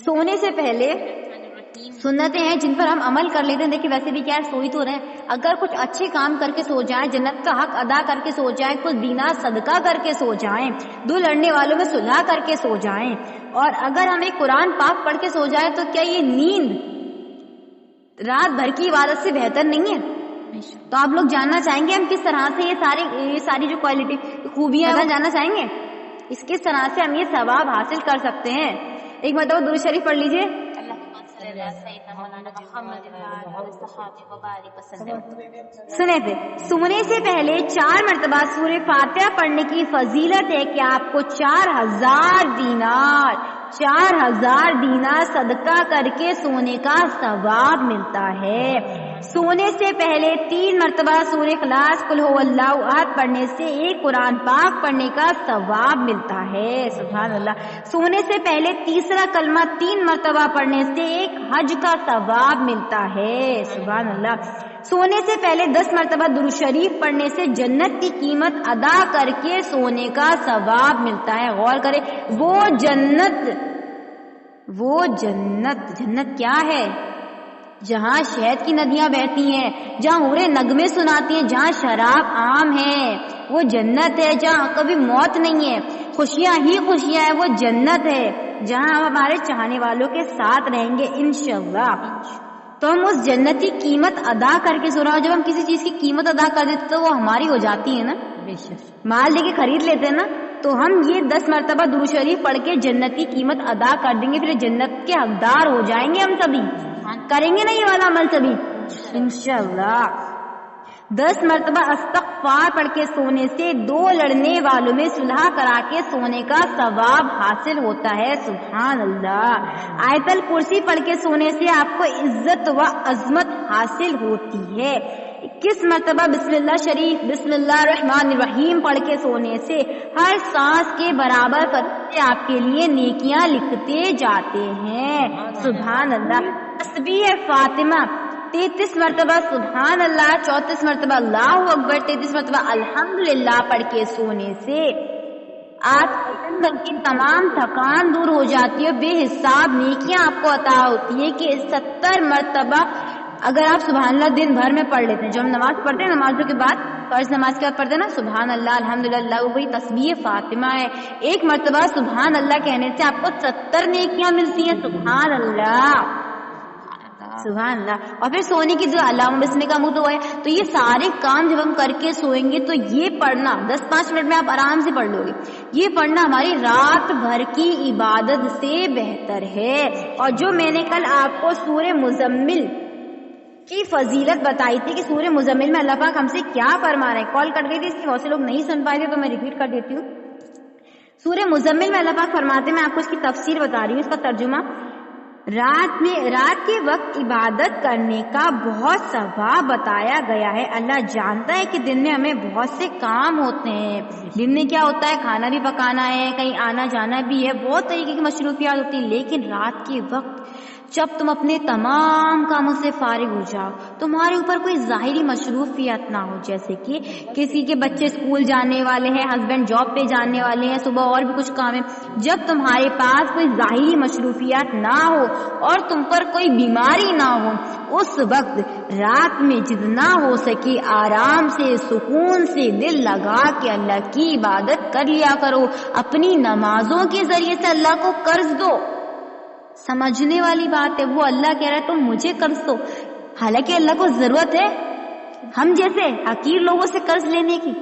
سونے سے پہلے سنتیں ہیں جن پر ہم عمل کر لیتے ہیں. دیکھیں ویسے بھی کیا ہے، سوئی تو رہے، اگر کچھ اچھے کام کر کے سو جائیں، جنت کا حق ادا کر کے سو جائیں، کچھ دینار صدقہ کر کے سو جائیں، دو لڑنے والوں میں صلح کر کے سو جائیں، اور اگر ہم ایک قرآن پاک پڑھ کے سو جائیں، تو کیا یہ نیند رات بھر کی عبادت سے بہتر نہیں ہے؟ تو آپ لوگ جاننا چاہیں گے ہم کس طرح سے یہ ساری جو کوالٹی خوبیاں ہیں جاننا چاہیں گے، اس کس طرح سے ہم یہ ثواب حاصل کر سکتے ہیں. ایک مرتبہ درود شریف پڑھ لیجئے. سنے تھے سونے سے پہلے 4 مرتبہ سورہ فاتحہ پڑھنے کی فضیلت ہے کہ آپ کو 4000 دینار صدقہ کر کے سونے کا ثواب ملتا ہے. سونے سے پہلے 3 مرتبہ سورہ اخلاص قل هو اللہ احد پڑھنے سے ایک قرآن پاک پڑھنے کا ثواب ملتا ہے. سبحان اللہ. سونے سے پہلے تیسرا کلمہ 3 مرتبہ پڑھنے سے ایک حج کا ثواب ملتا ہے. سبحان اللہ. سونے سے پہلے 10 مرتبہ درود شریف پڑھنے سے جنت کی قیمت ادا کر کے سونے کا ثواب ملتا ہے. غور کریں، وہ جنت کیا ہے؟ جہاں شہد کی ندیاں بہتی ہیں، جہاں حوریں نغمے سناتی ہیں، جہاں شراب عام ہے. وہ جنت ہے جہاں کبھی موت نہیں ہے، خوشیاں ہی خوشیاں ہیں. وہ جنت ہے جہاں ہم ہمارے چاہنے والوں کے ساتھ رہیں گے انشاءاللہ. تو ہم اس جنت کی قیمت ادا کر کے سو رہا. جب ہم کسی چیز کی قیمت ادا کر دیتے تو وہ ہماری ہو جاتی ہے نا. مال دے کے خرید لیتے ہیں نا، تو ہم یہ 10 مرتبہ درود شریف پڑھ کے جنت کی قیمت ادا کر دیں گے، پھر جنت کے حقدار ہو جائیں گے. ہم سبھی کریں گے نا یہ والا عمل سبھی انشاءاللہ. 10 مرتبہ استغفار پڑھ کے سونے سے 2 لڑنے والوں میں صلح کرا کے سونے کا ثواب حاصل ہوتا ہے. سبحان اللہ. آیت الکرسی پڑھ کے سونے سے آپ کو عزت و عظمت حاصل ہوتی ہے. 21 مرتبہ بسم اللہ شریف بسم اللہ الرحمن الرحیم پڑھ کے سونے سے ہر سانس کے برابر فرشتے آپ کے لیے نیکیاں لکھتے جاتے ہیں. سبحان اللہ. تسبیح فاطمہ 33 مرتبہ سبحان اللہ، 34 مرتبہ اللہ اکبر، 33 مرتبہ الحمدللہ پڑھ کے سونے سے آپ کی تمام تھکان دور ہو جاتی ہے. بے حساب نیکیاں آپ کو عطا ہوتی ہے کہ 70 مرتبہ اگر آپ سبحان اللہ دن بھر میں پڑھ لیتے ہیں. جو ہم نماز پڑھتے ہیں، نمازوں کے بعد فرض نماز کے بعد پڑھتے ہیں نا سبحان اللہ الحمدللہ، وہ وہی تسبیح فاطمہ ہے. 1 مرتبہ سبحان اللہ کہنے سے آپ کو 70 نیکیاں ملتی ہیں. سبحان اللہ سبحان اللہ. اور پھر سونے کی جو علامہ بسنے کا منہ تو ہے. تو یہ سارے کام جب ہم کر کے سوئیں گے تو یہ پڑھنا 10-5 منٹ میں آپ آرام سے پڑھ لو گے. یہ پڑھنا ہماری رات بھر کی عبادت سے بہتر ہے. اور جو میں نے کل آپ کو سورہ مزمل کی فضیلت بتائی تھی کہ سورہ مزمل میں اللہ پاک ہم سے کیا فرما رہے ہیں، کال کٹ گئی تھی اس کی بہت سے لوگ نہیں سن پائے تھے تو میں ریپیٹ کر دیتی ہوں. سورہ مزمل میں اللہ پاک فرماتے ہیں، میں آپ کو اس کی تفسیر بتا رہی ہوں، اس کا ترجمہ. رات کے وقت عبادت کرنے کا بہت ثواب بتایا گیا ہے. اللہ جانتا ہے کہ دن میں ہمیں بہت سے کام ہوتے ہیں. دن میں کیا ہوتا ہے، کھانا بھی پکانا ہے، کہیں آنا جانا بھی ہے، بہت طریقے کی مصروفیات ہوتی ہیں. لیکن رات کے وقت جب تم اپنے تمام کاموں سے فارغ ہو جاؤ، تمہارے اوپر کوئی ظاہری مصروفیت نہ ہو، جیسے کہ کسی کے بچے اسکول جانے والے ہیں، ہسبینڈ جاب پہ جانے والے ہیں، صبح اور بھی کچھ کام ہے. جب تمہارے پاس کوئی ظاہری مصروفیات نہ ہو اور تم پر کوئی بیماری نہ ہو، اس وقت رات میں جتنا ہو سکے آرام سے سکون سے دل لگا کے اللہ کی عبادت کر لیا کرو. اپنی نمازوں کے ذریعے سے اللہ کو قرض دو. سمجھنے والی بات ہے، وہ اللہ کہہ رہا ہے تم مجھے قرض دو، حالانکہ اللہ کو ضرورت ہے ہم جیسے حقیر لوگوں سے قرض لینے کی.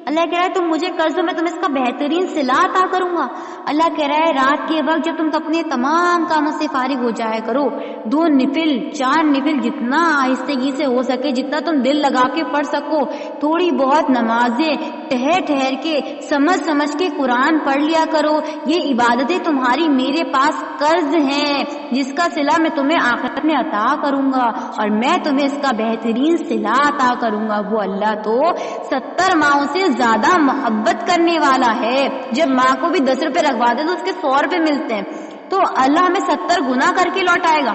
اللہ کہہ رہا ہے تم مجھے قرض دو، میں تمہیں اس کا بہترین صلہ عطا کروں گا. اللہ کہہ رہا ہے رات کے وقت جب تم اپنے تمام کاموں سے فارغ ہو جایا کرو، 2 نفل 4 نفل جتنا آہستگی سے ہو سکے، جتنا تم دل لگا کے پڑھ سکو، تھوڑی بہت نمازیں ٹھہر کے سمجھ کے قرآن پڑھ لیا کرو. یہ عبادتیں تمہاری میرے پاس قرض ہیں جس کا صلہ میں تمہیں آخرت میں عطا کروں گا، اور میں تمہیں اس کا بہترین صلہ عطا کروں گا. وہ اللہ تو 70 ماؤں سے زیادہ محبت کرنے والا ہے. جب ماں کو بھی 10 روپے رکھوا دے تو اس کے 100 روپے ملتے ہیں، تو اللہ ہمیں 70 گنا کر کے لوٹائے گا.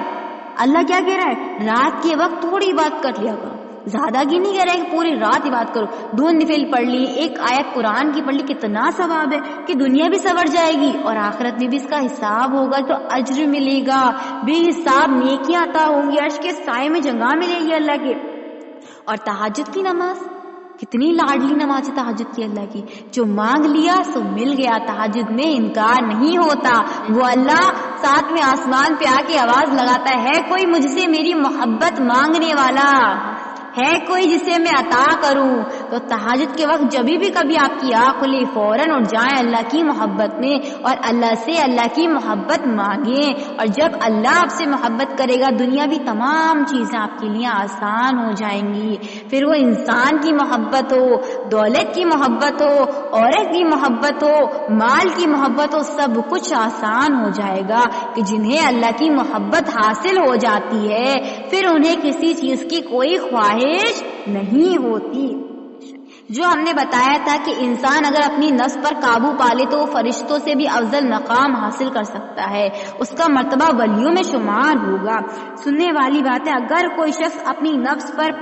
اللہ کیا کہہ رہا ہے، رات کے وقت تھوڑی بات کر لیا کرو، زیادہ نہیں کہہ رہے کہ پوری رات عبادت کرو، 2 نفل پڑھ لی، 1 آیت قرآن کی پڑھ لی، کتنا ثواب ہے کہ دنیا بھی سنور جائے گی اور آخرت میں بھی اس کا حساب ہوگا تو اجر ملے گا، بے حساب نیکیاں عطا ہوں گی، عرش کے سائے میں جگہ ملے گی اللہ کے۔ اور تہجد کی نماز کتنی لاڈلی نماز ہے تہجد کی اللہ کی، جو مانگ لیا سو مل گیا، تہجد میں انکار نہیں ہوتا۔ وہ اللہ 7ویں آسمان پہ آ کے آواز لگاتا ہے کوئی مجھ سے میری محبت مانگنے والا ہے، کوئی جسے میں عطا کروں۔ تو تہجد کے وقت جبھی بھی کبھی آپ کی آنکھ کھلی فوراً اٹھ جائیں اللہ کی محبت میں اور اللہ سے اللہ کی محبت مانگیں، اور جب اللہ آپ سے محبت کرے گا دنیا بھی تمام چیزیں آپ کے لیے آسان ہو جائیں گی۔ پھر وہ انسان کی محبت ہو، دولت کی محبت ہو، عورت کی محبت ہو، مال کی محبت ہو، سب کچھ آسان ہو جائے گا کہ جنہیں اللہ کی محبت حاصل ہو جاتی ہے پھر انہیں کسی چیز کی کوئی خواہش نہیں ہوتی۔ جو ہم نے بتایا تھا کہ انسان اگر اپنی نفس پر قابو پالے تو وہ فرشتوں سے بھی افضل مقام حاصل کر سکتا ہے، اس کا مرتبہ ولیوں میں شمار ہوگا۔ سننے والی بات ہے، اگر کوئی شخص اپنی نفس پر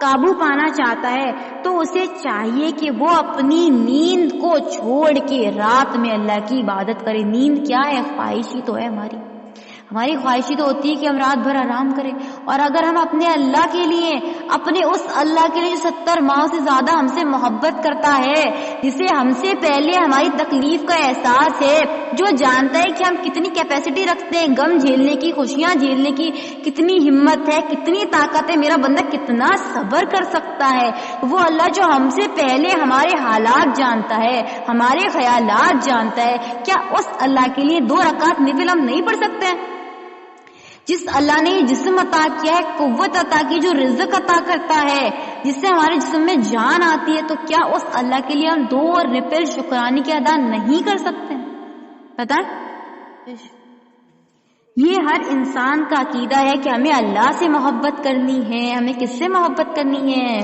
قابو پانا چاہتا ہے تو اسے چاہیے کہ وہ اپنی نیند کو چھوڑ کے رات میں اللہ کی عبادت کرے۔ نیند کیا ہے؟ خواہشی تو ہے ہماری خواہشی تو ہوتی ہے کہ ہم رات بھر آرام کریں، اور اگر ہم اپنے اللہ کے لیے، اپنے اس اللہ کے لیے جو 70 ماہ سے زیادہ ہم سے محبت کرتا ہے، جسے ہم سے پہلے ہماری تکلیف کا احساس ہے، جو جانتا ہے کہ ہم کتنی کیپیسٹی رکھتے ہیں غم جھیلنے کی، خوشیاں جھیلنے کی، کتنی ہمت ہے، کتنی طاقت ہے، میرا بندہ کتنا صبر کر سکتا ہے، وہ اللہ جو ہم سے پہلے ہمارے حالات جانتا ہے، ہمارے خیالات جانتا ہے، کیا اس اللہ کے لیے 2 رکعت نفل ہم نہیں پڑھ سکتے ہیں؟ جس اللہ نے جسم عطا کیا ہے، قوت عطا کی، جو رزق عطا کرتا ہے، جس سے ہمارے جسم میں جان آتی ہے، تو کیا اس اللہ کے لیے ہم 2 نفل شکرانے کی ادا نہیں کر سکتے؟ پتہ ہے یہ ہر انسان کا عقیدہ ہے کہ ہمیں اللہ سے محبت کرنی ہے۔ ہمیں کس سے محبت کرنی ہے؟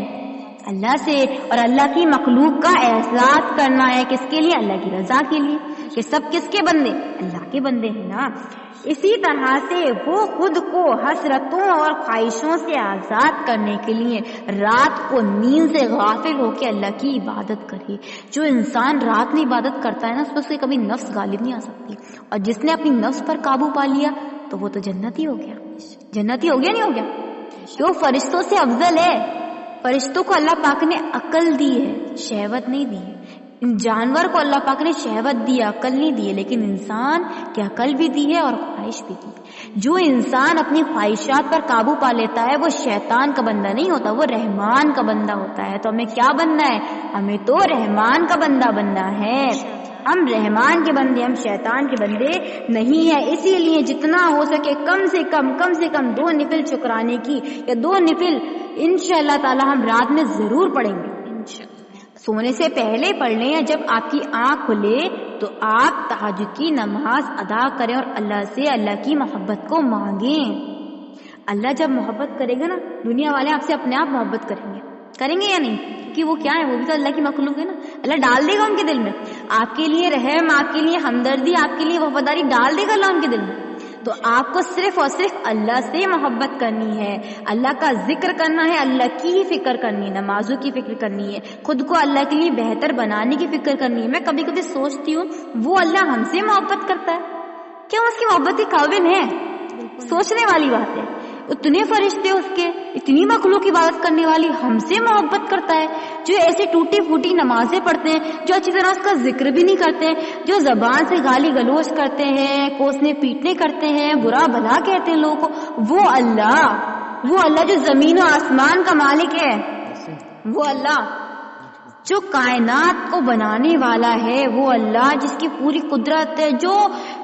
اللہ سے، اور اللہ کی مخلوق کا احساس کرنا ہے، کس کے لیے؟ اللہ کی رضا کے لیے، کہ سب کس کے بندے؟ اللہ کے بندے ہیں نا۔ اسی طرح سے وہ خود کو حسرتوں اور خواہشوں سے آزاد کرنے کے لیے رات کو نیند سے غافل ہو کے اللہ کی عبادت کرے۔ جو انسان رات میں عبادت کرتا ہے نا، اس پر سے کبھی نفس غالب نہیں آ سکتی، اور جس نے اپنی نفس پر قابو پا لیا تو وہ تو جنتی ہو گیا۔ جنتی ہو گیا نہیں ہو گیا؟ کہ وہ فرشتوں سے افضل ہے۔ فرشتوں کو اللہ پاک نے عقل دی ہے، شہوت نہیں دی ہے۔ جانور کو اللہ پاک نے شہوت دی ہے، عقل نہیں دی ہے، لیکن انسان کی عقل بھی دی ہے اور خواہش بھی دی ہے۔ جو انسان اپنی خواہشات پر قابو پا لیتا ہے وہ شیطان کا بندہ نہیں ہوتا، وہ رحمان کا بندہ ہوتا ہے۔ تو ہمیں کیا بننا ہے؟ ہمیں تو رحمان کا بندہ بننا ہے۔ ہم رحمان کے بندے، ہم شیطان کے بندے نہیں ہیں۔ اسی لیے جتنا ہو سکے کم سے کم 2 نفل شکرانے کی، یا 2 نفل انشاءاللہ تعالی ہم رات میں ضرور پڑھیں گے۔ سونے سے پہلے پڑھ لیں، یا جب آپ کی آنکھ کھلے تو آپ تہجد کی نماز ادا کریں اور اللہ سے اللہ کی محبت کو مانگیں۔ اللہ جب محبت کرے گا نا، دنیا والے آپ سے اپنے آپ محبت کریں گے یا نہیں؟ کہ وہ کیا ہے؟ وہ بھی تو اللہ کی مخلوق ہے نا۔ اللہ ڈال دے گا ان کے دل میں آپ کے لیے رحم، آپ کے لیے ہمدردی، آپ کے لیے وفاداری ڈال دے گا اللہ ان کے دل میں۔ تو آپ کو صرف اور صرف اللہ سے محبت کرنی ہے، اللہ کا ذکر کرنا ہے، اللہ کی ہی فکر کرنی ہے، نمازوں کی فکر کرنی ہے، خود کو اللہ کے لیے بہتر بنانے کی فکر کرنی ہے۔ میں کبھی کبھی سوچتی ہوں وہ اللہ ہم سے محبت کرتا ہے، کیا ہم اس کی محبت کے قابل ہیں؟ سوچنے والی بات ہے۔ اتنے فرشتے اس کے، اتنی مخلوق کی عبادت کرنے والی ہم سے محبت کرتا ہے، جو ایسی ٹوٹی پھوٹی نمازیں پڑھتے ہیں، جو اچھی طرح اس کا ذکر بھی نہیں کرتے، جو زبان سے گالی گلوچ کرتے ہیں، کوسنے پیٹنے کرتے ہیں، برا بھلا کہتے ہیں لوگوں کو، وہ اللہ جو زمین و آسمان کا مالک ہے، وہ اللہ جو کائنات کو بنانے والا ہے، وہ اللہ جس کی پوری قدرت ہے، جو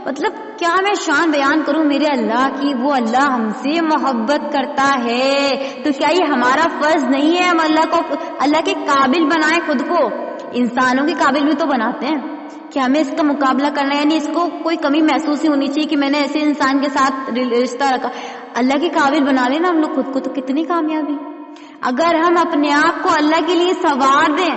مطلب کیا میں شان بیان کروں میرے اللہ کی، وہ اللہ ہم سے محبت کرتا ہے۔ تو کیا یہ ہمارا فرض نہیں ہے ہم اللہ کے قابل بنائیں خود کو؟ انسانوں کے قابل بھی تو بناتے ہیں کہ ہمیں اس کا مقابلہ کرنا ہے، یعنی اس کو کوئی کمی محسوس ہی ہونی چاہیے کہ میں نے ایسے انسان کے ساتھ رشتہ رکھا۔ اللہ کے قابل بنا لینا ہم لوگ خود کو، تو کتنی کامیابی۔ اگر ہم اپنے آپ کو اللہ کے لیے سنوار دیں،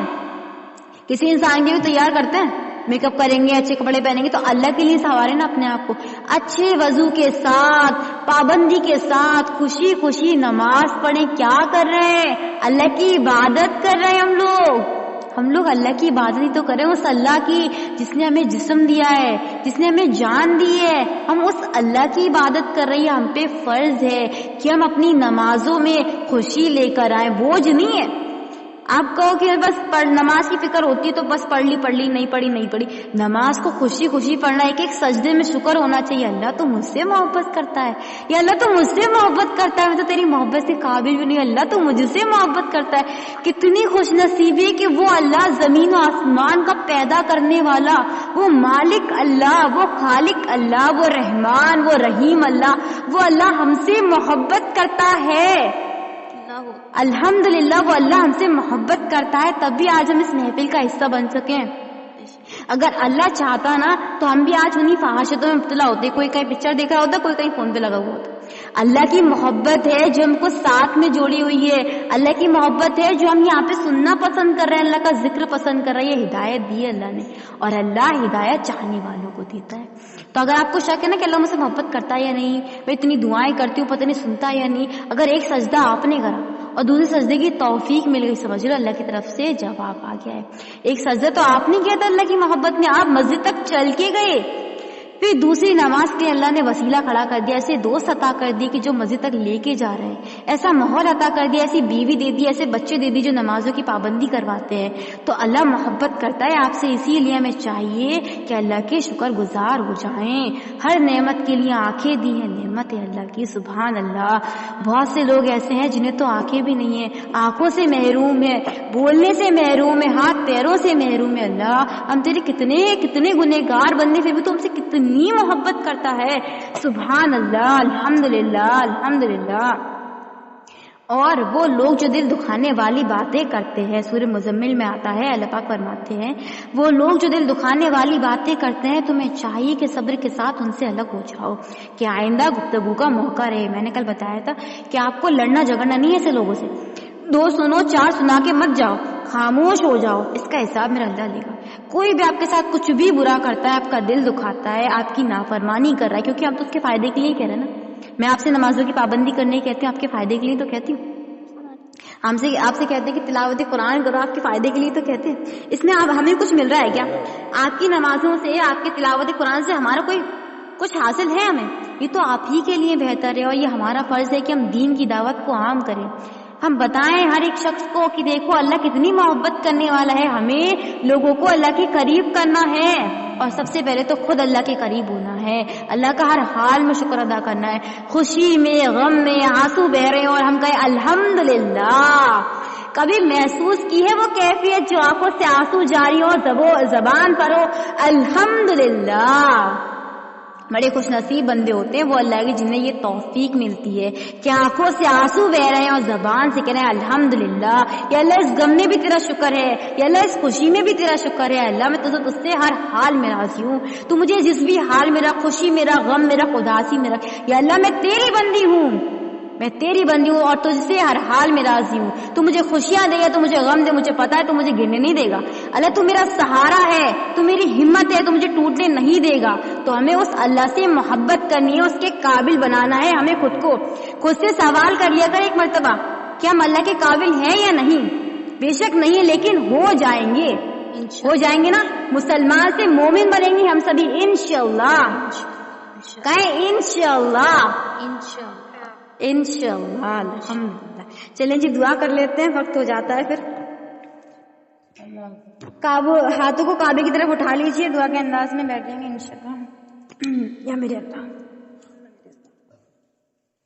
کسی انسان کے بھی تیار کرتے ہیں میک اپ کریں گے, اچھے کپڑے پہنیں گے تو اللہ کے لیے سنوارے نا اپنے آپ کو, اچھے وضو کے ساتھ, پابندی کے ساتھ, خوشی خوشی نماز پڑھیں. کیا کر رہے ہیں؟ اللہ کی عبادت کر رہے ہیں ہم لوگ اللہ کی عبادت ہی تو کریں, اس اللہ کی جس نے ہمیں جسم دیا ہے, جس نے ہمیں جان دی ہے, ہم اس اللہ کی عبادت کر رہی ہیں. ہم پہ فرض ہے کہ ہم اپنی نمازوں میں خوشی لے کر آئیں, بوجھ نہیں ہے. آپ کہو کہ بس نماز کی فکر ہوتی ہے تو بس پڑھ لی, نہیں پڑھی. نماز کو خوشی خوشی پڑھنا, ایک ایک سجدے میں شکر ہونا چاہیے. اللہ تو مجھ سے محبت کرتا ہے, یا اللہ تو مجھ سے محبت کرتا ہے, میں تو تیری محبت سے قابل بھی نہیں, اللہ تو مجھ سے محبت کرتا ہے. کتنی خوش نصیبی کہ وہ اللہ زمین و آسمان کا پیدا کرنے والا, وہ مالک اللہ, وہ خالق اللہ, وہ رحمان, وہ رحیم اللہ, وہ اللہ ہم سے محبت کرتا ہے. الحمدللہ وہ اللہ ہم سے محبت کرتا ہے, تب بھی آج ہم اس محفل کا حصہ بن سکیں. اگر اللہ چاہتا نا تو ہم بھی آج انہیں فحاشتوں میں مبتلا ہوتے, کوئی کہیں پکچر دیکھ رہا ہوتا, کوئی کہیں فون پہ لگا ہوا ہوتا. اللہ کی محبت ہے جو ہم کو ساتھ میں جوڑی ہوئی ہے, اللہ کی محبت ہے جو ہم یہاں پہ سننا پسند کر رہے ہیں, اللہ کا ذکر پسند کر رہے ہیں. یہ ہدایت دی ہے اللہ نے, اور اللہ ہدایت چاہنے والوں کو دیتا ہے. تو اگر آپ کو شک ہے نا کہ اللہ مجھ سے محبت کرتا ہے یا نہیں, میں اتنی دعائیں کرتی ہوں پتہ نہیں سنتا یا نہیں, اگر ایک سجدہ آپ نے کرا اور دوسرے سجدے کی توفیق مل گئی, سمجھ لو اللہ کی طرف سے جواب آ گیا ہے. ایک سجدہ تو آپ نے کیا تھا اللہ کی محبت میں, آپ مسجد تک چل کے گئے, پھر دوسری نماز کے اللہ نے وسیلہ کھڑا کر دیا, ایسے دوست عطا کر دیے کہ جو مسجد تک لے کے جا رہے ہیں, ایسا ماحول عطا کر دیا, ایسی بیوی دے دی, ایسے بچے دے دی جو نمازوں کی پابندی کرواتے ہیں. تو اللہ محبت کرتا ہے آپ سے, اسی لیے ہمیں چاہیے کہ اللہ کے شکر گزار ہو جائیں. ہر نعمت کے لیے آنکھیں دی ہیں, نعمت ہے اللہ کی, سبحان اللہ. بہت سے لوگ ایسے ہیں جنہیں تو آنکھیں بھی نہیں ہیں, آنکھوں سے محروم ہے, بولنے سے محروم ہے, ہاتھ پیروں سے محروم ہے. اللہ ہم تیرے کتنے کتنے گنہگار بندے, پھر بھی تو ہم سے کتنی محبت کرتا ہے. سبحان اللہ, الحمدللہ الحمدللہ. اور وہ لوگ جو دل دکھانے والی باتیں کرتے ہیں, سورہ مزمل میں آتا ہے, اللہ پاک فرماتے ہیں وہ لوگ جو دل دکھانے والی باتیں کرتے ہیں تمہیں چاہیے کہ صبر کے ساتھ ان سے الگ ہو جاؤ, کہ آئندہ گفتگو کا موقع رہے. میں نے کل بتایا تھا کہ آپ کو لڑنا جھگڑنا نہیں ہے ایسے لوگوں سے, 2 سنو 4 سنا کے مت جاؤ, خاموش ہو جاؤ, اس کا حساب میرا اللہ لے گا. کوئی بھی آپ کے ساتھ کچھ بھی برا کرتا ہے, آپ کا دل دکھاتا ہے, آپ کی نافرمانی کر رہا ہے, کیونکہ ہم تو اس کے فائدے کے لیے کہہ رہے ہیں نا. میں آپ سے نمازوں کی پابندی کرنے کہتی ہوں, آپ کے فائدے کے لیے تو کہتی ہوں. آپ سے کہتے ہیں کہ تلاوت قرآن کرو, آپ کے فائدے کے لیے تو کہتے ہیں. اس میں ہمیں کچھ مل رہا ہے کیا؟ آپ کی نمازوں سے, آپ کی تلاوت قرآن سے ہمارا کوئی کچھ حاصل ہے ہمیں؟ یہ تو آپ ہی کے لیے بہتر ہے, اور یہ ہمارا فرض ہے کہ ہم دین کی دعوت کو عام کریں. ہم بتائیں ہر ایک شخص کو کہ دیکھو اللہ کتنی محبت کرنے والا ہے, ہمیں لوگوں کو اللہ کے قریب کرنا ہے, اور سب سے پہلے تو خود اللہ کے قریب ہونا ہے, اللہ کا ہر حال میں شکر ادا کرنا ہے, خوشی میں, غم میں, آنسو بہ رہے ہیں اور ہم کہیں الحمدللہ. کبھی محسوس کی ہے وہ کیفیت جو آنکھوں سے آنسو جاری ہو, زبان پر ہو الحمدللہ؟ بڑے خوش نصیب بندے ہوتے ہیں وہ اللہ کی جنہیں یہ توفیق ملتی ہے کہ آنکھوں سے آنسو بہ رہے ہیں اور زبان سے کہہ رہے ہیں الحمدللہ. یا اللہ اس غم میں بھی تیرا شکر ہے, یا اللہ اس خوشی میں بھی تیرا شکر ہے, اللہ میں تجھ سے ہر حال میں راضی ہوں, تو مجھے جس بھی حال میرا, خوشی میرا, غم میرا, اداسی میرا, یا اللہ میں تیری بندی ہوں, میں تیری بندی ہوں اور تجھ سے ہر حال میں راضی ہوں. تو مجھے خوشیاں دے یا تو مجھے غم دے, مجھے پتا ہے تو مجھے گرنے نہیں دے گا. اللہ تو میرا سہارا ہے, تو میری ہمت ہے, تو مجھے ٹوٹنے نہیں دے گا. تو ہمیں اس اللہ سے محبت کرنی ہے, اس کے قابل بنانا ہے. ہمیں خود سے سوال کر لیا کر ایک مرتبہ کہ ہم اللہ کے قابل ہیں یا نہیں. بے شک نہیں ہے, لیکن ہو جائیں گے, ہو جائیں گے نا. مسلمان سے مومن بنیں گے ہم سبھی انشاءاللہ. کہیں انشاءاللہ, انشاءاللہ. الحمدللہ. چلیں جی دعا کر لیتے ہیں, وقت ہو جاتا ہے پھر. ہاتھوں کو کعبے کی طرف اٹھا لیجئے, دعا کے انداز میں بیٹھ جائیں گے انشاءاللہ. یا میرے اللہ